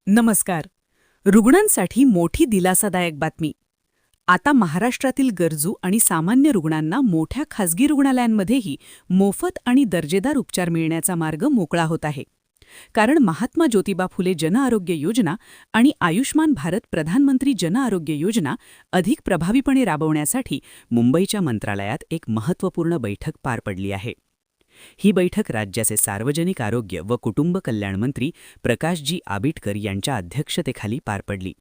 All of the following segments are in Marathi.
नमस्कार. रुग्णांसाठी मोठी दिलासादायक बातमी. आता महाराष्ट्रातील गरजू आणि सामान्य रुग्णांना मोठ्या खासगी रुग्णालयांमध्येही मोफत आणि दर्जेदार उपचार मिळण्याचा मार्ग मोकळा होत आहे. कारण महात्मा ज्योतिबा फुले जनआरोग्य योजना आणि आयुष्मान भारत प्रधानमंत्री जनआरोग्य योजना अधिक प्रभावीपणे राबवण्यासाठी मुंबईच्या मंत्रालयात एक महत्त्वपूर्ण बैठक पार पडली आहे. ही बैठक राज्याचे सार्वजनिक आरोग्य व कुटुंब कल्याण मंत्री प्रकाशजी आबिटकर यांच्या अध्यक्षतेखाली पार पडली.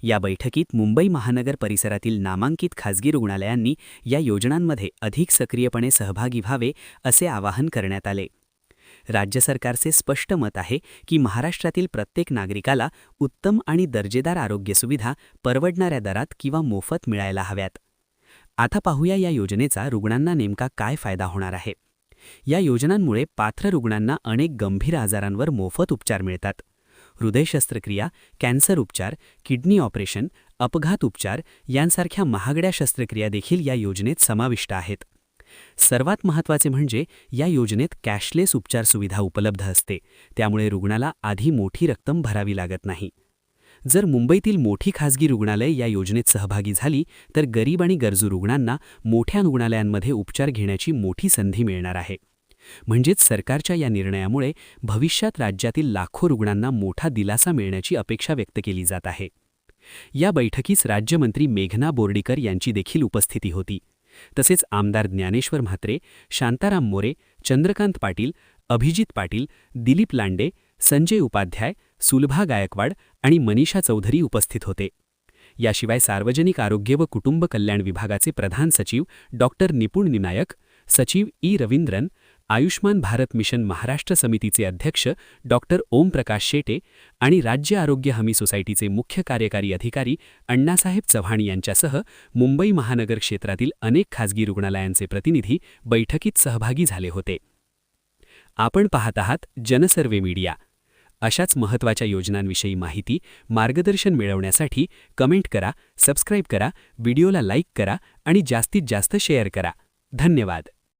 या बैठकीत मुंबई महानगर परिसरातील नामांकित खासगी रुग्णालयांनी या योजनांमध्ये अधिक सक्रियपणे सहभागी व्हावे असे आवाहन करण्यात आले. राज्य सरकारचे स्पष्ट मत आहे की महाराष्ट्रातील प्रत्येक नागरिकाला उत्तम आणि दर्जेदार आरोग्य सुविधा परवडणाऱ्या दरात किंवा मोफत मिळायला हव्यात. आता पाहूया या योजनेचा रुग्णांना नेमका काय फायदा होणार आहे. या योजनांमुळे पात्र रुग्णांना अनेक गंभीर आजारांवर मोफत उपचार मिळतात. हृदय शस्त्रक्रिया, कॅन्सर उपचार, किडनी ऑपरेशन, अपघात उपचार यांसारख्या महागड्या शस्त्रक्रिया देखील या योजनेत समाविष्ट आहेत. सर्वात महत्त्वाचे म्हणजे या योजनेत कॅशलेस उपचार सुविधा उपलब्ध असते, त्यामुळे रुग्णाला आधी मोठी रक्कम भरावी लागत नाही. जर मुंबईतील मोठी खासगी रुग्णालय या योजनेत सहभागी झाली तर गरीब आणि गरजू रुग्णांना मोठ्या रुग्णालयांमध्ये उपचार घेण्याची मोठी संधी मिळणार आहे. म्हणजेच सरकारच्या या निर्णयामुळे भविष्यात राज्यातील लाखो रुग्णांना मोठा दिलासा मिळण्याची अपेक्षा व्यक्त केली जात आहे. या बैठकीस राज्यमंत्री मेघना बोर्डीकर यांची देखील उपस्थिती होती. तसेच आमदार ज्ञानेश्वर म्हात्रे, शांताराम मोरे, चंद्रकांत पाटील, अभिजित पाटील, दिलीप लांडे, संजय उपाध्याय, सुलभा गायकवाड आणि मनीषा चौधरी उपस्थित होते. याशिवाय सार्वजनिक आरोग्य व कुटुंब कल्याण विभागाचे प्रधान सचिव डॉक्टर निपुण निनायक, सचिव ई रवींद्रन, आयुष्मान भारत मिशन महाराष्ट्र समितीचे अध्यक्ष डॉक्टर ओमप्रकाश शेटे आणि राज्य आरोग्य हमी सोसायटीचे मुख्य कार्यकारी अधिकारी अण्णासाहेब चव्हाण यांच्यासह मुंबई महानगर क्षेत्रातील अनेक खासगी रुग्णालयांचे प्रतिनिधी बैठकीत सहभागी झाले होते. आपण पाहत आहात जनसर्वे मीडिया. अशाच महत्त्वाच्या योजनांविषयी माहिती, मार्गदर्शन मिळवण्यासाठी कमेंट करा, सबस्क्राईब करा, व्हिडिओला लाईक करा आणि जास्तीत जास्त शेअर करा. धन्यवाद.